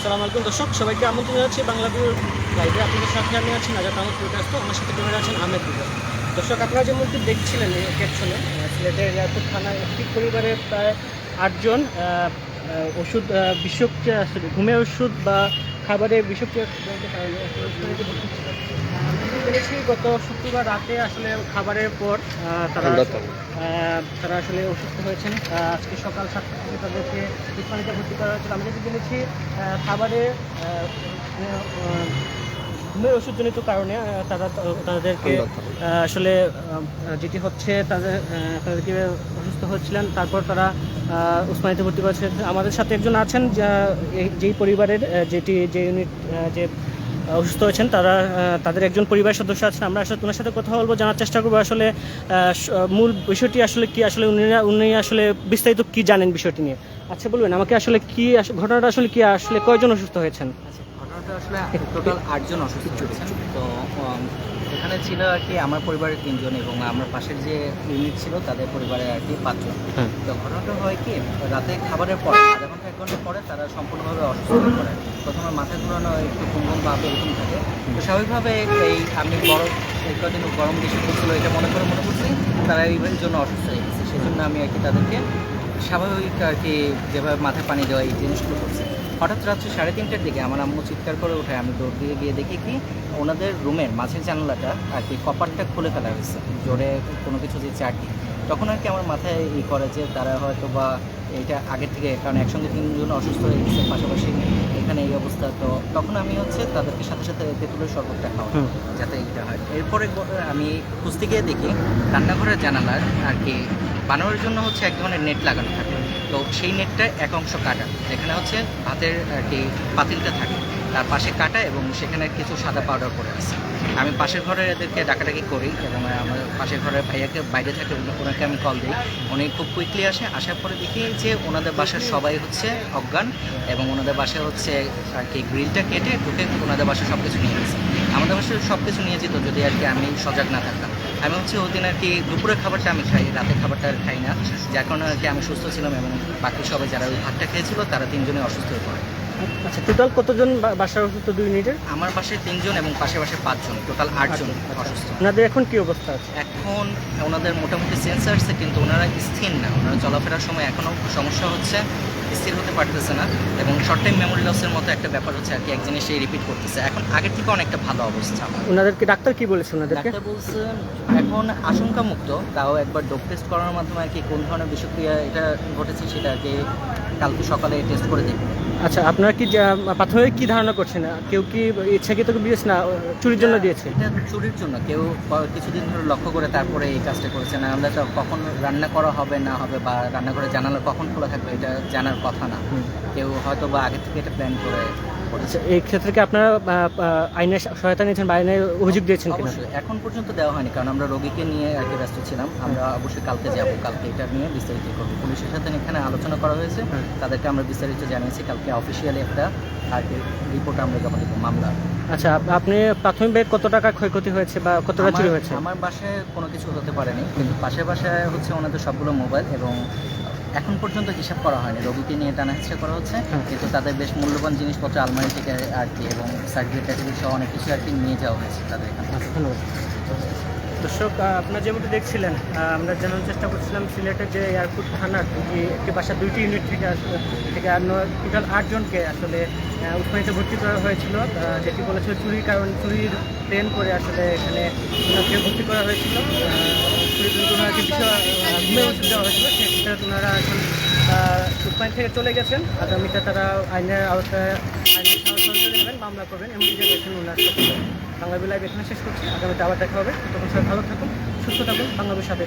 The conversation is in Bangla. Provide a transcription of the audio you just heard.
আসসালামু আলাইকুম দর্শক, সবাইকে আমন্ত্রণ জানাচ্ছি বাংলা ভিউর লাইভে। আপনাদের সাথে আমি আছি নাজাত আহমদ প্রকাশিত, আমার সাথে ক্যামেরা আছেন আহমেদ বিকাশ। দর্শক, আপনারা যে মুহূর্তে দেখছিলেন এই ক্যাপশনে, সিলেটের এয়ারপোর্ট থানার একটি পরিবারের প্রায় 8জন ওষুধ বিষক ঘুমের ওষুধ বা খাবারের বিষক্রিয়ার কারণে জেনেছি গত শুক্রবার রাতে আসলে খাবারের পর তারা আসলে অসুস্থ হয়েছেন। আজকে সকাল 7টা থেকে তাদেরকে ইসমানিতে ভর্তি করা হয়েছিল। আমি যেটি জেনেছি খাবারে ঘুমের ওষুধজনিত কারণে তাদেরকে আসলে যেটি হচ্ছে তাদেরকে অসুস্থ হচ্ছিলেন, তারপর তারা উসমানিতে ভর্তি করেছে। আমাদের সাথে একজন আছেন যেই পরিবারের যে ইউনিট যে অসুস্থ হয়েছেন, তাদের একজন পরিবার সদস্য আছেন। আমরা আসলে ওনার সাথে কথা বলবো, জানার চেষ্টা করবো আসলে মূল বিষয়টি আসলে কি, আসলে উনি আসলে বিস্তারিত কি জানেন বিষয়টি নিয়ে। আচ্ছা, বলবেন আমাকে আসলে কি ঘটনাটা আসলে কি, আসলে কয়জন অসুস্থ হয়েছেন? ঘটনাটা আসলে টোটাল 8জন অসুস্থ হয়েছেন। তো এখানে ছিল আর কি আমার পরিবারের 3জন এবং আমার পাশের যে ইউনিট ছিল তাদের পরিবারের আর কি 5জন। তো ঘটনাটা হয় কি, রাতে খাবারের পরে আধা ঘন্টা 1 ঘন্টা পরে তারা সম্পূর্ণভাবে অসুস্থ হয়ে পড়ে। প্রথমে মাথা ঘুরানো, একটু কুমকুম ভাব এরকম থাকে। তো স্বাভাবিকভাবে আমি কদিন গরম বেশি পড়ছিল এটা মনে করছি তারা এই জন্য অসুস্থ হয়ে গেছে। সেই জন্য আমি আর কি তাদেরকে স্বাভাবিক আর কি যেভাবে মাথায় পানি দেওয়া এই জিনিসগুলো করছি। হঠাৎ রাত্রে 3:30টার দিকে আমার আম্মু চিৎকার করে ওঠে। আমি দৌড় দিয়ে গিয়ে দেখি কি ওনাদের রুমের মাঝের জানালাটা আর কি কপারটা খুলে ফেলা হয়েছে জোরে কোনো কিছু যে চার দিয়ে। তখন আর কি আমার মাথায় করে যে তারা হয়তো বা এটা আগের থেকে, কারণ একসঙ্গে 3জন অসুস্থ হয়ে গেছে পাশাপাশি এখানে এই অবস্থা। তো তখন আমি তাদেরকে সাথে সাথে তেঁতুলের শরবতটা খাওয়া যাতে এটা হয়। এরপরে আমি খুঁজতে গিয়ে দেখি রান্নাঘরের জানালার আর কি বানানোর জন্য এক ধরনের নেট লাগানো থাকে। তো সেই নেটটা এক অংশ কাটা, যেখানে ভাতের আর কি পাতিলটা থাকে তার পাশে কাটা এবং সেখানে কিছু সাদা পাউডার করে আছে। আমি পাশের ঘরে এদেরকে ডাকাডাকি করি এবং আমার পাশের ঘরের ভাইয়াকে বাইরে থাকে ওনাকে আমি কল দিই। উনি খুব কুইকলি আসার পরে দেখি যে ওনাদের বাসার সবাই অজ্ঞান এবং ওনাদের বাসায় আর কি গ্রিলটা কেটে ঢুকে ওনাদের বাসায় সব কিছু নিয়ে গেছে। আমাদের বাসায় সব কিছু নিয়ে যেত যদি আর কি আমি সজাগ না থাকতাম। আমি ওই দিন আর কি দুপুরের খাবারটা আমি খাই, রাতের খাবারটা আর খাই না, যার কারণে আর কি আমি সুস্থ ছিলাম এবং বাকি সবাই যারা ওই ভাতটা খেয়েছিল তারা 3জনই অসুস্থ হয়ে পড়ে। আচ্ছা, টোটাল কতজন বাসার অসুস্থ 2 ইউনিটের? আমার পাশে 3জন এবং পাশে 5জন, টোটাল 8জন অসুস্থ। ওনাদের এখন কি অবস্থা আছে? এখন ওনাদের মোটামুটি সেন্স আসছে, কিন্তু ওনারা স্থির না। ওনারা চলাফেরার সময় এখনও সমস্যা হচ্ছে, স্থির হতে পারতেছে না এবং শর্ট টাইম মেমোরি লসের মতো একটা ব্যাপার আর কি এক জিনিসই রিপিট করতেছে। এখন আগের থেকে অনেকটা ভালো অবস্থা। ওনাদেরকে ডাক্তার কি বলেছে? ডাক্তার বলছেন এখন আশঙ্কা মুক্ত, তাও একবার ডোপ টেস্ট করার মাধ্যমে আর কি কোন ধরনের বিষক্রিয়া এটা ঘটেছে সেটা আর কি কালকে সকালে টেস্ট করে দেখবে। আচ্ছা, আপনারা কি প্রাথমিক কি ধারণা করছেন? কেউ কি ইচ্ছাকৃত দিয়েছে না চুরির জন্য দিয়েছে? এটা চুরির জন্য কেউ কিছুদিন ধরে লক্ষ্য করে তারপরে এই কাজটা করেছে। না আমরা তো কখন রান্না করা হবে না হবে বা রান্নাঘরে জানালা কখন খোলা থাকবে এটা জানার কথা না। কেউ হয়তো বা আগে থেকে এটা প্ল্যান করে। আচ্ছা, এই ক্ষেত্রে কি আপনারা আইনের সহায়তা নিয়েছেন বা আইনের অভিযোগ দিয়েছেন কিনা? এখন পর্যন্ত দেওয়া হয়নি, কারণ আমরা রোগীকে নিয়ে আর কি ব্যস্ত ছিলাম। আমরা অবশ্যই কালকে যাবো, কালকে এটা নিয়ে বিস্তারিত করবো। পুলিশের সাথে এখানে আলোচনা করা হয়েছে, তাদেরকে আমরা বিস্তারিত জানিয়েছি। কালকে অফিসিয়ালি একটা আর কি রিপোর্ট আমরা জমা দেবো মামলা। আচ্ছা, আপনি প্রাথমিকভাবে কত টাকা ক্ষয়ক্ষতি হয়েছে বা কতটা চুরি হয়েছে? আমার বাসায় কোনো কিছু হতে পারেনি, কিন্তু পাশের বাসায় ওনাদের সবগুলো মোবাইল এবং এখন পর্যন্ত হিসাব করা হয়নি। রোগীকে নিয়ে টানা হেঁচড়া করা হচ্ছে, কিন্তু তাদের বেশ মূল্যবান জিনিসপত্র আলমারি থেকে আর কি এবং সার্টিফিকেট টার্টিফিকেট সহ অনেক কিছু আর কি নিয়ে যাওয়া হয়েছে তাদের এখানে। ধন্যবাদ। দর্শক, আপনারা যেমনটি দেখছিলেন, আমরা জানার চেষ্টা করছিলাম সিলেটের যে এয়ারপোর্ট থানার একটি বাসার 2টি ইউনিট থেকে টোটাল 8জনকে আসলে উসমানিতে ভর্তি করা হয়েছিল, যেটি বলেছিল চুরির প্ল্যান করে আসলে এখানে ওনাকে ভর্তি করা হয়েছিল। চুরির ওনাকে ঘুমের ওষুধ দেওয়া হয়েছিল, সেক্ষেত্রে ওনারা এখন উসমানি থেকে চলে গেছেন। আগামীতে তারা আইনের আওতায় নেবেন, মামলা করবেন এমনকি জানিয়েছেন ওনার। বাংলা লাইভ এখানে শেষ করছি, আগামীতে আবার দেখা হবে। তখন সবাই ভালো থাকুন, সুস্থ থাকুন, বাংলাদেশ সাথে।